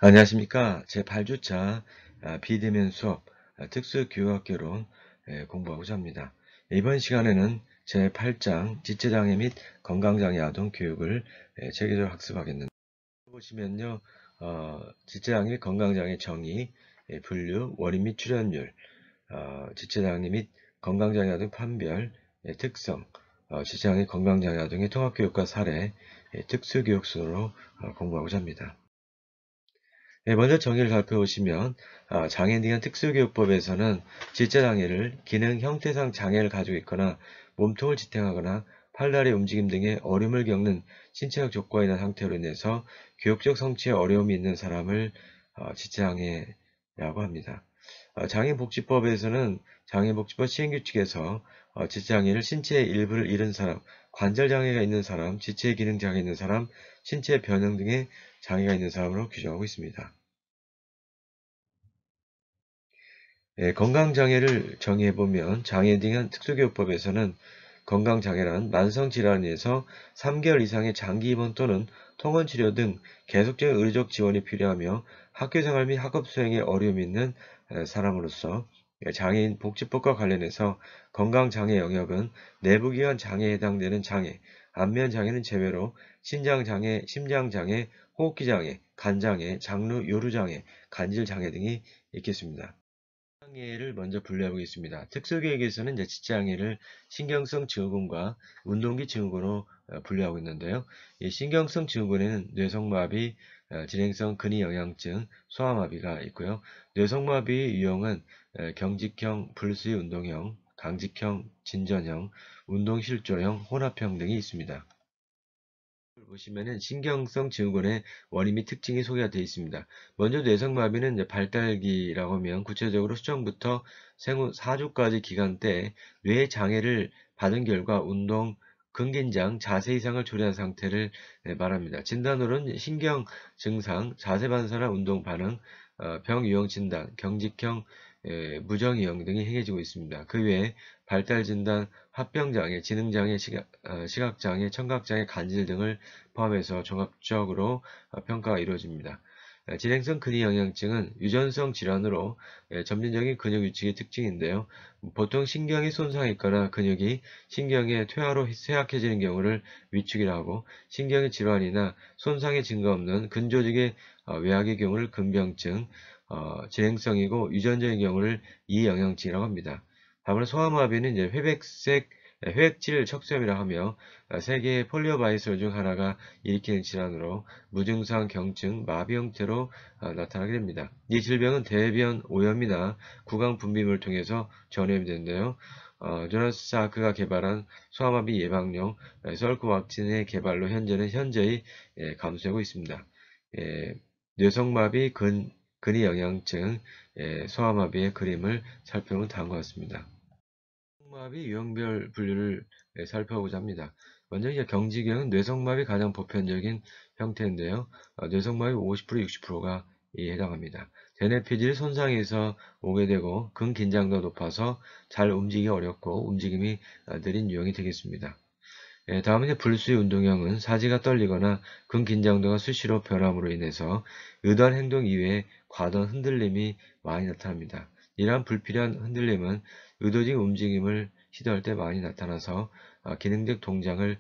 안녕하십니까. 제8주차 비대면 수업 특수교육학개론 공부하고자 합니다. 이번 시간에는 제8장 지체장애 및 건강장애 아동 교육을 체계적으로 학습하겠는데 보시면요. 지체장애 및 건강장애 정의, 분류, 원인 및 출현율, 지체장애 및 건강장애 아동 판별, 특성, 지체장애 건강장애 아동의 통합교육과 사례, 특수교육 순으로 공부하고자 합니다. 먼저 정의를 살펴보시면 장애에 대한 특수교육법에서는 지체장애를 기능 형태상 장애를 가지고 있거나 몸통을 지탱하거나 팔다리 움직임 등의 어려움을 겪는 신체적 조건이나 상태로 인해서 교육적 성취에 어려움이 있는 사람을 지체장애라고 합니다. 장애복지법에서는 장애복지법 시행규칙에서 지체장애를 신체의 일부를 잃은 사람, 관절장애가 있는 사람, 지체 기능 장애 있는 사람, 신체 변형 등의 장애가 있는 사람으로 규정하고 있습니다. 건강장애를 정의해보면 장애에 대한 특수교육법에서는 건강장애란 만성질환에 의해서 3개월 이상의 장기 입원 또는 통원치료 등 계속적인 의료적 지원이 필요하며 학교생활 및 학업 수행에 어려움이 있는 사람으로서 장애인 복지법과 관련해서 건강장애 영역은 내부기관 장애에 해당되는 장애, 안면장애는 제외로 신장장애, 심장장애, 호흡기장애, 간장애, 장루, 요루장애, 간질장애 등이 있겠습니다. 장애를 먼저 분류해 보겠습니다. 특수교육에서는 이제 지체장애를 신경성 증후군과 운동기 증후군으로 분류하고 있는데요. 이 신경성 증후군에는 뇌성마비, 진행성 근위영양증, 소아마비가 있고요. 뇌성마비의 유형은 경직형, 불수의 운동형, 강직형, 진전형, 운동실조형, 혼합형 등이 있습니다. 보시면은 신경성 증후군의 원인 및 특징이 소개가 되어 있습니다. 먼저 뇌성마비는 이제 발달기라고 하면 구체적으로 수정부터 생후 4주까지 기간대에 뇌 장애를 받은 결과 운동, 근긴장, 자세 이상을 초래한 상태를 말합니다. 진단으로는 신경 증상, 자세 반사나 운동 반응, 병 유형 진단, 경직형, 무정유형 등이 행해지고 있습니다. 그 외에 발달 진단, 합병장애, 지능장애, 시각장애, 청각장애, 간질 등을 포함해서 종합적으로 평가가 이루어집니다. 진행성 근위영양증은 유전성 질환으로 점진적인 근육 위축의 특징인데요. 보통 신경이 손상이 있거나 근육이 신경의 퇴화로 쇠약해지는 경우를 위축이라 하고 신경의 질환이나 손상의 증거 없는 근조직의 외악의 경우를 근병증, 진행성이고 유전적인 경우를 이영양증이라고 합니다. 다음으로 소아마비는 이제 회백질 척수염이라 하며 세 개의 폴리오바이러스 중 하나가 일으키는 질환으로 무증상 경증, 마비 형태로 나타나게 됩니다. 이 질병은 대변 오염이나 구강 분비물을 통해서 전염이 되는데요. 조나스 사크가 개발한 소아마비 예방용 썰크 왁신의 개발로 현재의 감소하고 있습니다. 뇌성마비, 근위 영양증, 소아마비의 그림을 살펴보면 다음과 같습니다. 뇌성마비 유형별 분류를 살펴보자 합니다. 먼저 이제 경직형은 뇌성마비 가장 보편적인 형태인데요. 뇌성마비 50%, 60%가 해당합니다. 대뇌피질 손상에서 오게 되고 근긴장도가 높아서 잘 움직이기 어렵고 움직임이 느린 유형이 되겠습니다. 다음은 이제 불수의 운동형은 사지가 떨리거나 근긴장도가 수시로 변함으로 인해서 의도한 행동 이외에 과도한 흔들림이 많이 나타납니다. 이러한 불필요한 흔들림은 의도적인 움직임을 시도할 때 많이 나타나서 기능적 동작을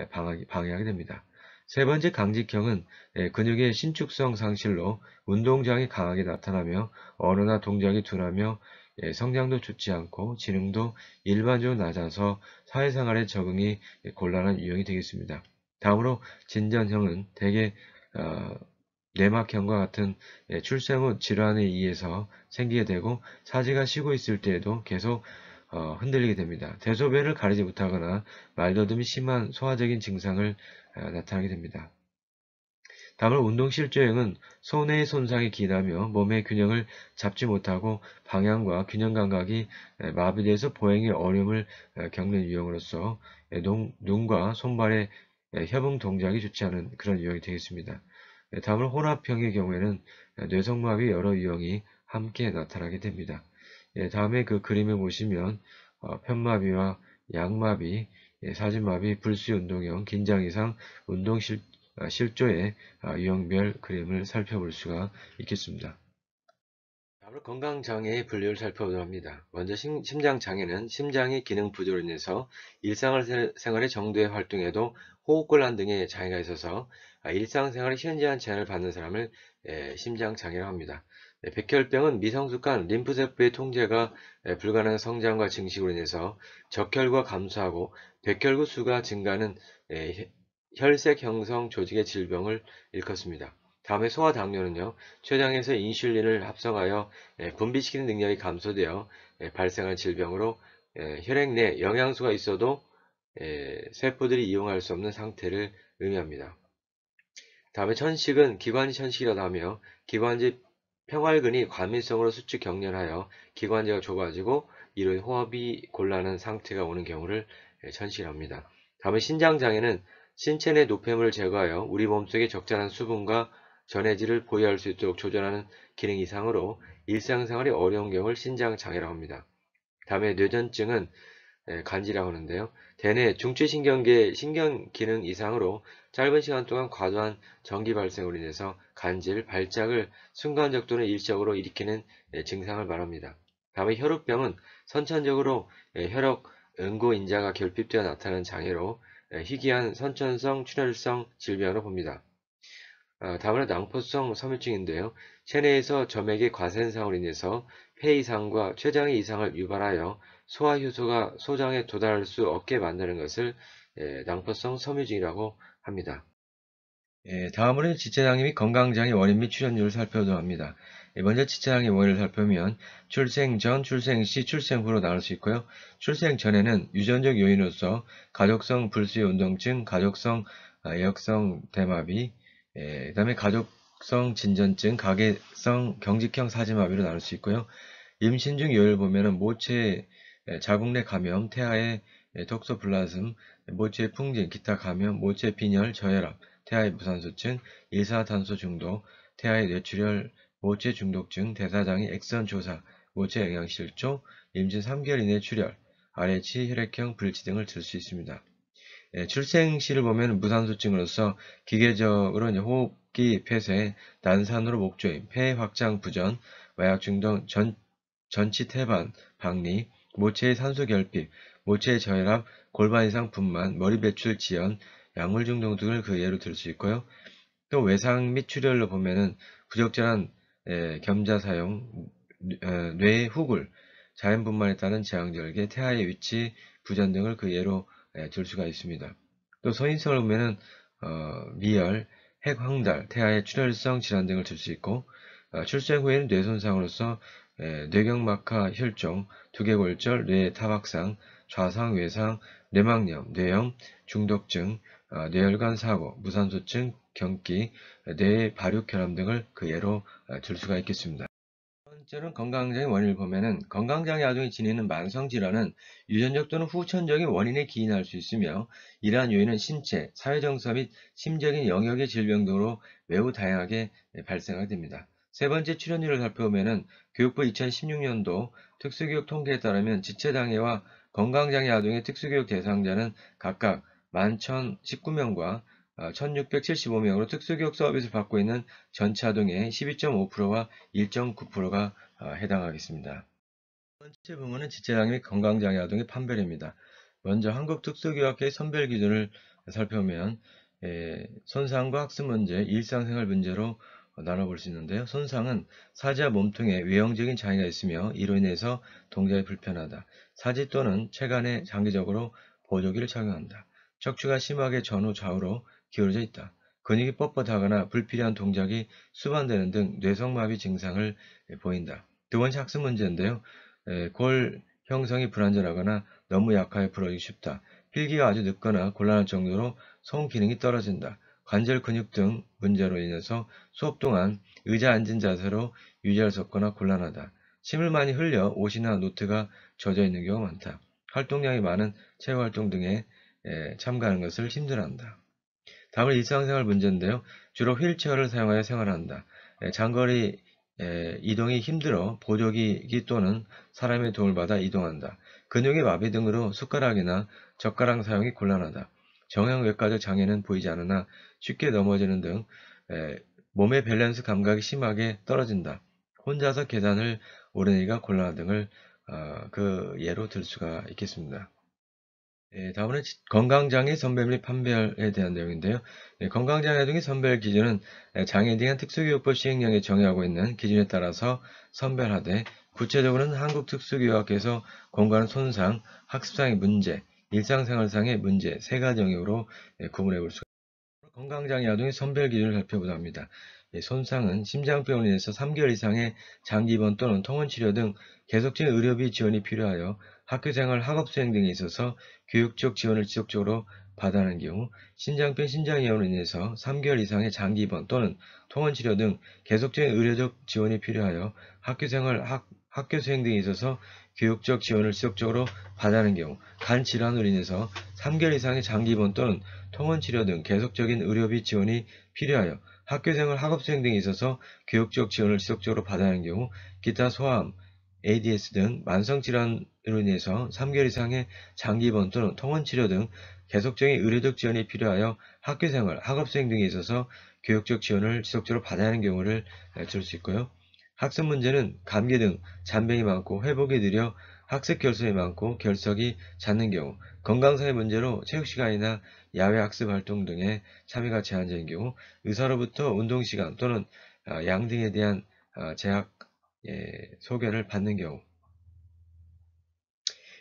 방해하게 됩니다. 세 번째 강직형은 근육의 신축성 상실로 운동장이 강하게 나타나며 언어나 동작이 둔하며 성장도 좋지 않고 지능도 일반적으로 낮아서 사회생활에 적응이 곤란한 유형이 되겠습니다. 다음으로 진전형은 대개 뇌막형과 같은 출생 후 질환에 의해서 생기게 되고 사지가 쉬고 있을 때에도 계속 흔들리게 됩니다. 대소변을 가리지 못하거나 말더듬이 심한 소화적인 증상을 나타나게 됩니다. 다음으로 운동실조형은 손해의 손상이 기인하며 몸의 균형을 잡지 못하고 방향과 균형 감각이 마비돼서 보행에 어려움을 겪는 유형으로서 눈과 손발의 협응 동작이 좋지 않은 그런 유형이 되겠습니다. 다음으로 혼합형의 경우에는 뇌성마비 여러 유형이 함께 나타나게 됩니다. 다음에 그 그림을 보시면 편마비와 양마비, 사진마비, 불수운동형, 긴장이상, 실조의 유형별 그림을 살펴볼 수가 있겠습니다. 다음으로 건강장애의 분류를 살펴보도록 합니다. 먼저 심장장애는 심장의 기능 부조로 인해서 일상생활의 정도의 활동에도 호흡곤란 등의 장애가 있어서 일상생활에 현저한 제한을 받는 사람을 심장장애라고 합니다. 백혈병은 미성숙한 림프세포의 통제가 불가능한 성장과 증식으로 인해서 적혈구가 감소하고 백혈구 수가 증가하는 혈색 형성 조직의 질병을 일컫습니다. 다음에 소화당뇨는요, 췌장에서 인슐린을 합성하여 분비시키는 능력이 감소되어 발생한 질병으로 혈액 내 영양소가 있어도 세포들이 이용할 수 없는 상태를 의미합니다. 다음에 천식은 기관지 천식이라고 하며 기관지 평활근이 과민성으로 수축 경련하여 기관지가 좁아지고 이로 호흡이 곤란한 상태가 오는 경우를 천식이랍니다. 다음에 신장장애는 신체 내 노폐물을 제거하여 우리 몸속에 적절한 수분과 전해질을 보유할 수 있도록 조절하는 기능 이상으로 일상생활이 어려운 경우를 신장장애라고 합니다. 다음에 뇌전증은 간지라고 하는데요. 대뇌 중추신경계 신경기능 이상으로 짧은 시간 동안 과도한 전기 발생으로 인해서 간질, 발작을 순간적 또는 일시적으로 일으키는 증상을 말합니다. 다음에 혈우병은 선천적으로 혈액 응고인자가 결핍되어 나타나는 장애로 희귀한 선천성 출혈성 질병으로 봅니다. 다음은 낭포성 섬유증인데요. 체내에서 점액의 과세현상으로 인해서 폐 이상과 췌장의 이상을 유발하여 소화효소가 소장에 도달할 수 없게 만드는 것을 낭포성 섬유증이라고 합니다. 다음으로는 지체장애 및 건강장애 원인 및 출현율을 살펴보도록 합니다. 먼저 지체장애 원인을 살펴보면 출생 전, 출생 시, 출생 후로 나눌 수 있고요. 출생 전에는 유전적 요인으로서 가족성 불수의 운동증, 가족성 애역성 대마비, 그 다음에 가족성 진전증, 가계성 경직형 사지마비로 나눌 수 있고요. 임신 중 요인을 보면은 모체 자궁 내 감염, 태아의 톡소플라즘, 모체 풍진, 기타 감염, 모체 빈혈, 저혈압, 태아의 무산소증, 일산화탄소 중독, 태아의 뇌출혈, 모체 중독증, 대사장애, 액선 조사, 모체 영양실조, 임신 3개월 이내 출혈, RH 혈액형 불치 등을 들 수 있습니다. 출생 시를 보면 무산소증으로서 기계적으로 호흡기 폐쇄, 난산으로 목조임, 폐 확장 부전, 마약 중독, 전치 태반, 박리, 모체의 산소 결핍, 모체의 저혈압, 골반 이상 분만, 머리 배출 지연, 약물 중독 등을 그 예로 들 수 있고요. 또 외상 및 출혈로 보면은 부적절한 겸자 사용, 뇌 후굴, 자연 분만에 따른 제왕절개, 태아의 위치 부전 등을 그 예로 들 수가 있습니다. 또 성인성을 보면은 미열, 핵황달, 태아의 출혈성 질환 등을 들 수 있고 출생 후에는 뇌 손상으로서 뇌경막하 혈종, 두개골절, 뇌 타박상, 좌상, 외상, 뇌막염, 뇌염, 중독증, 뇌혈관 사고, 무산소증, 경기, 뇌 발육혈암 등을 그 예로 들 수가 있겠습니다. 첫 번째는 건강장애 원인을 보면은 건강장애 아동이 지니는 만성질환은 유전적 또는 후천적인 원인에 기인할 수 있으며 이러한 요인은 신체, 사회정서 및 심적인 영역의 질병 등으로 매우 다양하게 발생하게 됩니다. 세 번째 출현율을 살펴보면은 교육부 2016년도 특수교육 통계에 따르면 지체장애와 건강장애 아동의 특수교육 대상자는 각각 11,019명과 1675명으로 특수교육 서비스를 받고 있는 전체 아동의 12.5%와 1.9%가 해당하겠습니다. 첫 번째 부문은 지체장애 및 건강장애 아동의 판별입니다. 먼저 한국특수교육학회의 선별 기준을 살펴보면 손상과 학습 문제, 일상생활 문제로 나눠볼 수 있는데요. 손상은 사지와 몸통에 외형적인 장애가 있으며 이로 인해서 동작이 불편하다. 사지 또는 체간에 장기적으로 보조기를 착용한다. 척추가 심하게 전후 좌우로 기울어져 있다. 근육이 뻣뻣하거나 불필요한 동작이 수반되는 등 뇌성마비 증상을 보인다. 두 번째 학습 문제인데요. 골 형성이 불안전하거나 너무 약하여 부러지기 쉽다. 필기가 아주 늦거나 곤란할 정도로 손 기능이 떨어진다. 관절 근육 등 문제로 인해서 수업 동안 의자 앉은 자세로 유지할 수 없거나 곤란하다. 침을 많이 흘려 옷이나 노트가 젖어 있는 경우가 많다. 활동량이 많은 체육활동 등에 참가하는 것을 힘들어한다. 다음은 일상생활 문제인데요. 주로 휠체어를 사용하여 생활한다. 장거리 이동이 힘들어 보조기기 또는 사람의 도움을 받아 이동한다. 근육의 마비 등으로 숟가락이나 젓가락 사용이 곤란하다. 정형외과적 장애는 보이지 않으나 쉽게 넘어지는 등 몸의 밸런스 감각이 심하게 떨어진다. 혼자서 계단을 오르내기가 곤란한 등을 그 예로 들 수가 있겠습니다. 다음은 건강장애 선별 및 판별에 대한 내용인데요. 건강장애 등의 선별 기준은 장애에 대한 특수교육법 시행령에 정의하고 있는 기준에 따라서 선별하되 구체적으로는 한국특수교육학에서 공부하는 손상, 학습상의 문제, 일상생활상의 문제 세 가지 영역으로 구분해 볼 수가 있습니다. 건강장애 아동의 선별 기준을 살펴보자 합니다. 손상은 심장병으로 인해서 3개월 이상의 장기 입원 또는 통원치료 등 계속적인 의료비 지원이 필요하여 학교생활, 학업수행 등에 있어서 교육적 지원을 지속적으로 받아야 하는 경우, 신장병, 신장이염으로 인해서 3개월 이상의 장기 입원 또는 통원치료 등 계속적인 의료적 지원이 필요하여 학교생활, 학교수행 등에 있어서 교육적 지원을 지속적으로 받아야 하는 경우, 간 질환으로 인해서 3개월 이상의 장기 입원 또는 통원치료 등 계속적인 의료비 지원이 필요하여 학교생활, 학업수행 등에 있어서 교육적 지원을 지속적으로 받아야 하는 경우, 기타 소아암, ADS 등 만성질환으로 인해서 3개월 이상의 장기 입원 또는 통원치료 등 계속적인 의료적 지원이 필요하여 학교생활, 학업수행 등에 있어서 교육적 지원을 지속적으로 받아야 하는 경우를 들 수 있고요. 학습 문제는 감기 등 잔병이 많고 회복이 느려 학습 결손이 많고 결석이 잦는 경우, 건강상의 문제로 체육시간이나 야외 학습 활동 등에 참여가 제한적인 경우, 의사로부터 운동시간 또는 양 등에 대한 제약 소견을 받는 경우,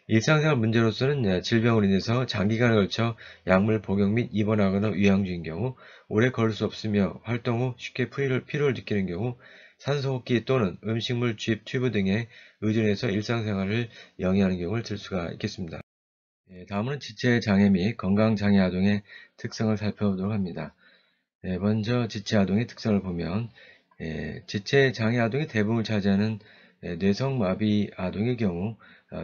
일상생활 문제로서는 질병으로 인해서 장기간에 걸쳐 약물 복용 및 입원하거나 위양 중인 경우, 오래 걸을 수 없으며 활동 후 쉽게 피로를 느끼는 경우, 산소호흡기 또는 음식물 주입 튜브 등에 의존해서 일상생활을 영위하는 경우를 들 수가 있겠습니다. 다음은 지체장애 및 건강장애 아동의 특성을 살펴보도록 합니다. 먼저 지체아동의 특성을 보면 지체장애 아동의 대부분을 차지하는 뇌성마비 아동의 경우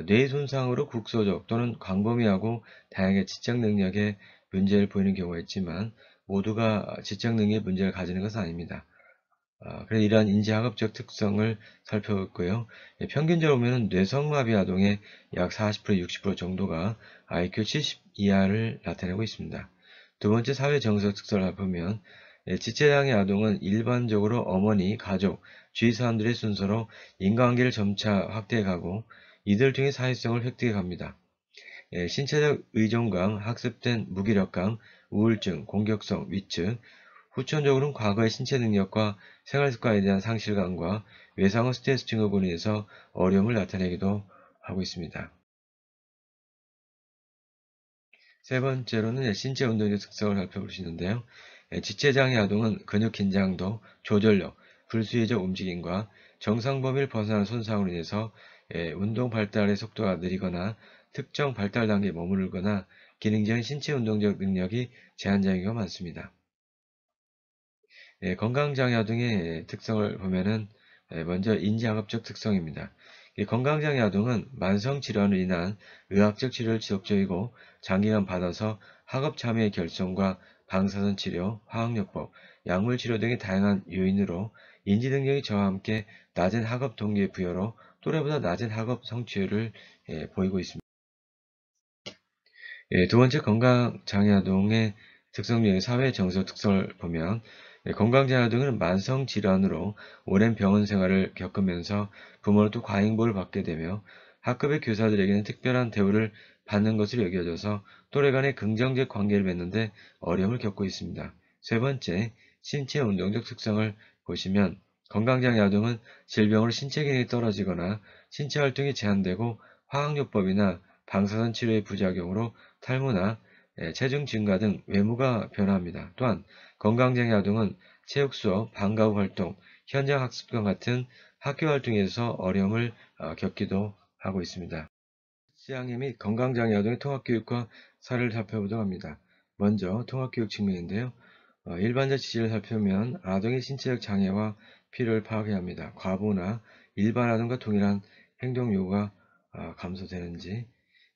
뇌 손상으로 국소적 또는 광범위하고 다양하게 지적 능력에 문제를 보이는 경우가 있지만 모두가 지적 능력에 문제를 가지는 것은 아닙니다. 그래서 이러한 인지학업적 특성을 살펴볼고요. 평균적으로 보면 뇌성마비 아동의 약 40% 60% 정도가 IQ 70 이하를 나타내고 있습니다. 두 번째 사회 정서 특성을 보면 지체장애 아동은 일반적으로 어머니, 가족, 주위 사람들의 순서로 인간관계를 점차 확대해가고 이들 중에 사회성을 획득해 갑니다. 신체적 의존감, 학습된 무기력감, 우울증, 공격성, 위축, 후천적으로는 과거의 신체 능력과 생활습관에 대한 상실감과 외상후 스트레스 증후군으로 인해서 어려움을 나타내기도 하고 있습니다. 세 번째로는 신체 운동의 특성을 살펴볼 수 있는데요. 지체장애 아동은 근육 긴장도, 조절력, 불수의적 움직임과 정상 범위를 벗어나는 손상으로 인해서 운동 발달의 속도가 느리거나 특정 발달 단계에 머무르거나 기능적인 신체 운동적 능력이 제한적인 경우가 많습니다. 건강장애 아동의 특성을 보면은 먼저 인지학업적 특성입니다. 건강장애 아동은 만성질환으로 인한 의학적 치료를 지속적이고 장기간 받아서 학업 참여의 결손과 방사선 치료, 화학요법, 약물 치료 등의 다양한 요인으로 인지 능력이 저와 함께 낮은 학업 동기 부여로 또래보다 낮은 학업 성취율을 보이고 있습니다. 두 번째 건강장애 아동의 특성 중에 사회 정서 특성을 보면 건강장애 아동은 만성 질환으로 오랜 병원 생활을 겪으면서 부모로부터 과잉보호를 받게 되며 학급의 교사들에게는 특별한 대우를 받는 것으로 여겨져서 또래 간의 긍정적 관계를 맺는데 어려움을 겪고 있습니다. 세 번째, 신체 운동적 특성을 보시면 건강장애 아동은 질병으로 신체 기능이 떨어지거나 신체 활동이 제한되고 화학요법이나 방사선 치료의 부작용으로 탈모나 체중 증가 등 외모가 변화합니다. 또한 건강장애 아동은 체육 수업, 방과 후 활동, 현장 학습과 같은 학교 활동에서 어려움을 겪기도 하고 있습니다. 지체장애 및 건강장애 아동의 통합교육과 사례를 살펴보도록 합니다. 먼저 통합교육 측면인데요. 일반적 지시를 살펴보면 아동의 신체적 장애와 필요를 파악해야 합니다. 과부나 일반 아동과 동일한 행동 요구가 감소되는지,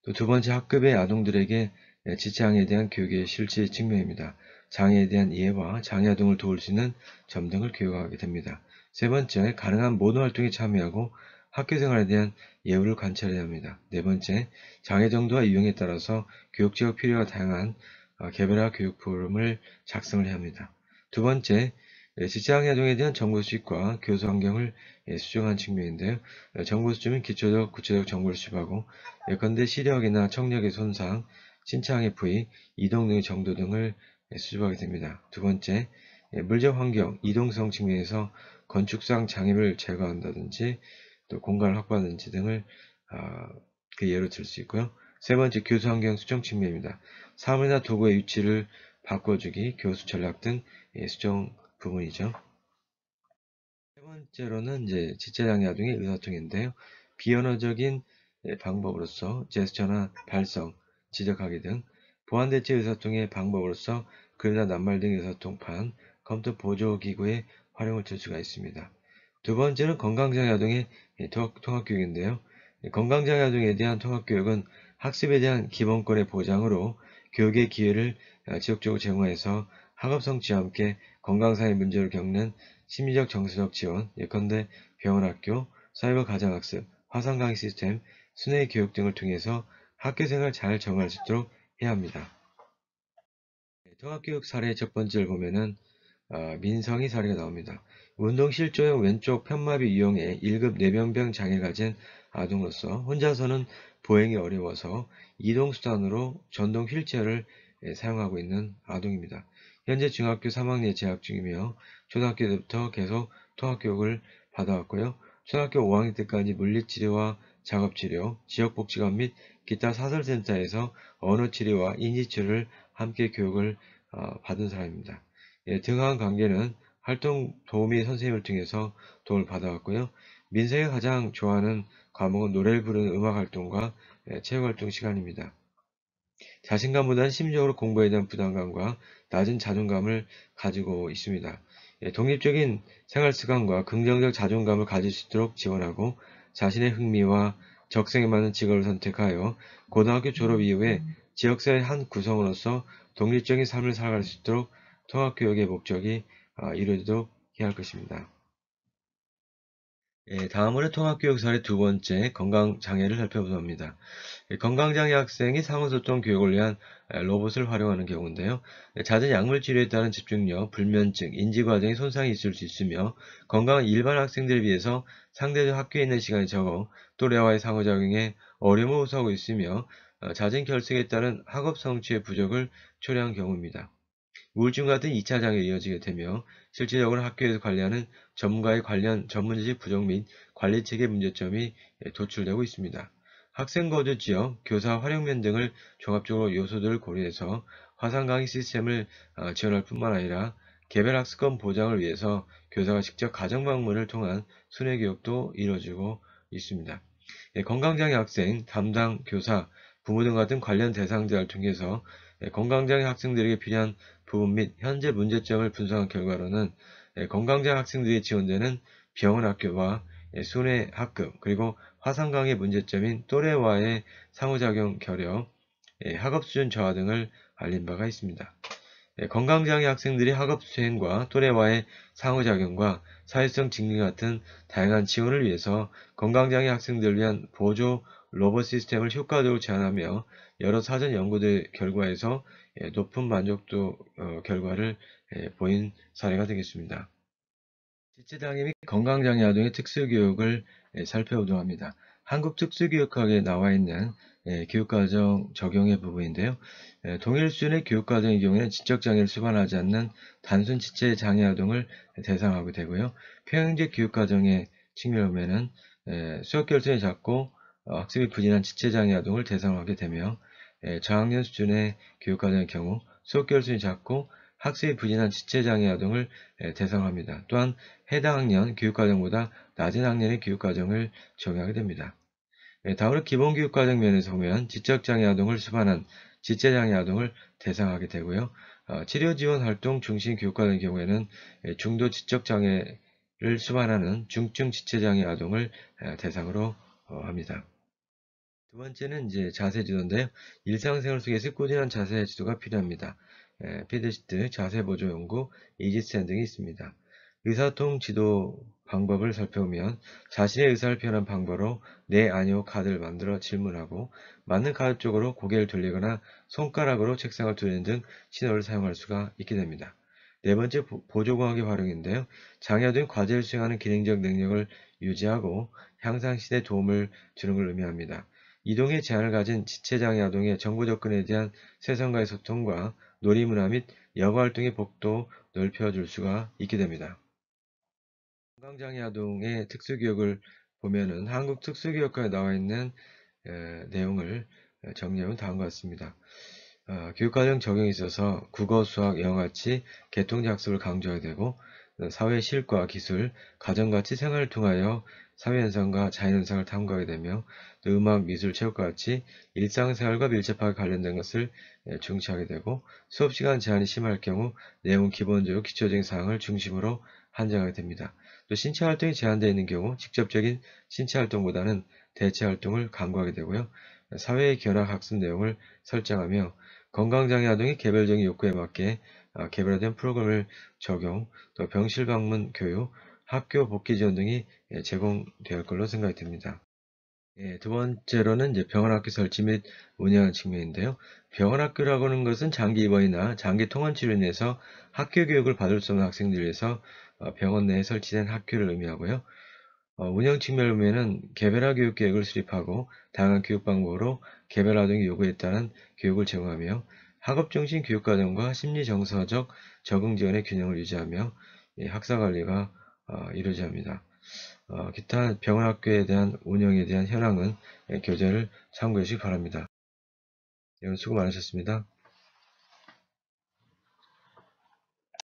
또 두 번째 학급의 아동들에게 지체장애에 대한 교육의 실제 측면입니다. 장애에 대한 이해와 장애 아동을 도울 수 있는 점 등을 교육하게 됩니다. 세 번째, 가능한 모든 활동에 참여하고 학교생활에 대한 예우를 관찰해야 합니다. 네 번째, 장애 정도와 유형에 따라서 교육적 필요가 다양한 개별화 교육 프로그램을 작성을 해야 합니다. 두 번째, 지체장애 아동에 대한 정보 수집과 교수 환경을 수정한 측면인데요. 정보 수집은 기초적, 구체적 정보를 수집하고 예컨대 시력이나 청력의 손상, 신체장애 부위, 이동 능의 정도 등을 수집하게 됩니다. 두 번째, 물적 환경, 이동성 측면에서 건축상 장애를 제거한다든지 또 공간을 확보하든지 등을 그 예로 들 수 있고요. 세 번째, 교수 환경 수정 측면입니다. 사물이나 도구의 위치를 바꿔주기, 교수 전략 등 수정 부분이죠. 세 번째로는 이제 지체장애 아동의 의사통인데요. 비언어적인 방법으로서 제스처나 발성, 지적하기 등 보완대체 의사통의 방법으로서 글이나 낱말 등 의사통판, 컴퓨터 보조기구의 활용을 들 수가 있습니다. 두 번째는 건강장애 아동의 통합교육인데요. 건강장애 아동에 대한 통합교육은 학습에 대한 기본권의 보장으로 교육의 기회를 지속적으로 제공해서 학업 성취와 함께 건강상의 문제를 겪는 심리적 정서적 지원, 예컨대 병원 학교, 사이버 가정학습, 화상 강의 시스템, 순회 교육 등을 통해서 학교생활 잘 적응할 수 있도록 해야 합니다. 통합교육 사례 첫 번째를 보면은 민성이 사례가 나옵니다. 운동 실조형 왼쪽 편마비 이용해 1급 뇌병변 장애를 가진 아동으로서 혼자서는 보행이 어려워서 이동수단으로 전동 휠체어를 사용하고 있는 아동입니다. 현재 중학교 3학년에 재학 중이며 초등학교 때부터 계속 통합교육을 받아왔고요. 초등학교 5학년 때까지 물리치료와 작업치료, 지역복지관 및 기타 사설센터에서 언어치료와 인지치료를 함께 교육을 받은 사람입니다. 등하한 관계는 활동 도우미 선생님을 통해서 도움을 받아왔고요. 민서가 가장 좋아하는 과목은 노래를 부르는 음악활동과 체육활동 시간입니다. 자신감보다는 심리적으로 공부에 대한 부담감과 낮은 자존감을 가지고 있습니다. 독립적인 생활습관과 긍정적 자존감을 가질 수 있도록 지원하고 자신의 흥미와 적성에 맞는 직업을 선택하여 고등학교 졸업 이후에 지역사회의 한 구성으로서 독립적인 삶을 살아갈 수 있도록 통합교육의 목적이 이루어지도록 해야 할 것입니다. 다음으로 통합교육 사례 두 번째, 건강장애를 살펴보도록 합니다. 건강장애 학생이 상호소통 교육을 위한 로봇을 활용하는 경우인데요. 잦은 약물 치료에 따른 집중력, 불면증, 인지과정에 손상이 있을 수 있으며 건강한 일반 학생들에 비해서 상대적 학교에 있는 시간이 적어 또래와의 상호작용에 어려움을 호소하고 있으며 잦은 결석에 따른 학업 성취의 부족을 초래한 경우입니다. 우울증 같은 2차 장애에 이어지게 되며 실질적으로 학교에서 관리하는 전문가의 관련 전문지식 부족 및 관리체계 문제점이 도출되고 있습니다. 학생 거주 지역, 교사 활용면 등을 종합적으로 요소들을 고려해서 화상 강의 시스템을 지원할 뿐만 아니라 개별 학습권 보장을 위해서 교사가 직접 가정 방문을 통한 순회 교육도 이루어지고 있습니다. 건강장애 학생, 담당 교사, 부모 등 같은 관련 대상자를 통해서 건강장애 학생들에게 필요한 부분 및 현재 문제점을 분석한 결과로는 건강장애 학생들이 지원되는 병원 학교와 순회 학급 그리고 화상 강의 문제점인 또래와의 상호작용 결여, 학업 수준 저하 등을 알린 바가 있습니다. 건강장애 학생들이 학업 수행과 또래와의 상호작용과 사회성 직능 같은 다양한 지원을 위해서 건강장애 학생들을 위한 보조 로봇 시스템을 효과적으로 제안하며 여러 사전 연구들 결과에서 높은 만족도 결과를 보인 사례가 되겠습니다. 지체장애 및 건강장애 아동의 특수교육을 살펴보도록 합니다. 한국특수교육학에 나와 있는 교육과정 적용의 부분인데요. 동일 수준의 교육과정의 경우에는 지적장애를 수반하지 않는 단순 지체장애 아동을 대상하게 되고요. 평형제 교육과정의 측면을 보면은 수업결손이 작고 학습이 부진한 지체장애 아동을 대상하게 되며 저학년 수준의 교육과정의 경우 수업결손이 작고 학습이 부진한 지체장애 아동을 대상합니다. 또한 해당 학년 교육과정보다 낮은 학년의 교육과정을 적용하게 됩니다. 다음으로 기본교육과정 면에서 보면 지적장애 아동을 수반한 지체장애 아동을 대상하게 되고요. 치료지원활동 중심 교육과정의 경우에는 중도 지적장애를 수반하는 중증 지체장애 아동을 대상으로 합니다. 두 번째는 이제 자세 지도인데요. 일상생활 속에서 꾸준한 자세 지도가 필요합니다. 피드시트, 자세 보조 연구, 이지스탠 등이 있습니다. 의사소통 지도 방법을 살펴보면 자신의 의사를 표현한 방법으로 네, 아니요 카드를 만들어 질문하고 맞는 카드 쪽으로 고개를 돌리거나 손가락으로 책상을 두드리는 등 신호를 사용할 수가 있게 됩니다. 네 번째 보조공학의 활용인데요. 장애아동이 과제를 수행하는 기능적 능력을 유지하고 향상시에 도움을 주는 걸 의미합니다. 이동에 제한을 가진 지체장애 아동의 정보 접근에 대한 세상과의 소통과 놀이문화 및 여가활동의 폭도 넓혀줄 수가 있게 됩니다. 건강장애 아동의 특수교육을 보면은 한국 특수교육과에 나와 있는 내용을 정리하면 다음과 같습니다. 교육과정 적용에 있어서 국어, 수학, 영어같이 계통학습을 강조해야 되고 사회 실과, 기술, 가정같이 생활을 통하여 사회현상과 자연현상을 탐구하게 되며 또 음악, 미술, 체육과 같이 일상생활과 밀접하게 관련된 것을 중시하게 되고 수업시간 제한이 심할 경우 내용은 기본적으로 기초적인 사항을 중심으로 한정하게 됩니다. 또 신체활동이 제한되어 있는 경우 직접적인 신체활동보다는 대체활동을 강구하게 되고요. 사회의 견학 학습 내용을 설정하며 건강장애 아동의 개별적인 욕구에 맞게 개별화된 프로그램을 적용, 또 병실 방문 교육, 학교 복귀 지원 등이 제공될 걸로 생각이 됩니다. 예, 두 번째로는 이제 병원학교 설치 및 운영 측면인데요. 병원학교라고 하는 것은 장기 입원이나 장기 통원 치료로 인해서 학교 교육을 받을 수 없는 학생들을 위해서 병원 내에 설치된 학교를 의미하고요. 운영 측면을 보면은 개별화 교육 계획을 수립하고 다양한 교육 방법으로 개별 아동의 요구에 따른 교육을 제공하며 학업 중심 교육 과정과 심리 정서적 적응 지원의 균형을 유지하며 학사 관리가 이루어져야 합니다. 기타 병원 학교에 대한 운영에 대한 현황은 교재를 참고해 주시기 바랍니다. 여러분 수고 많으셨습니다.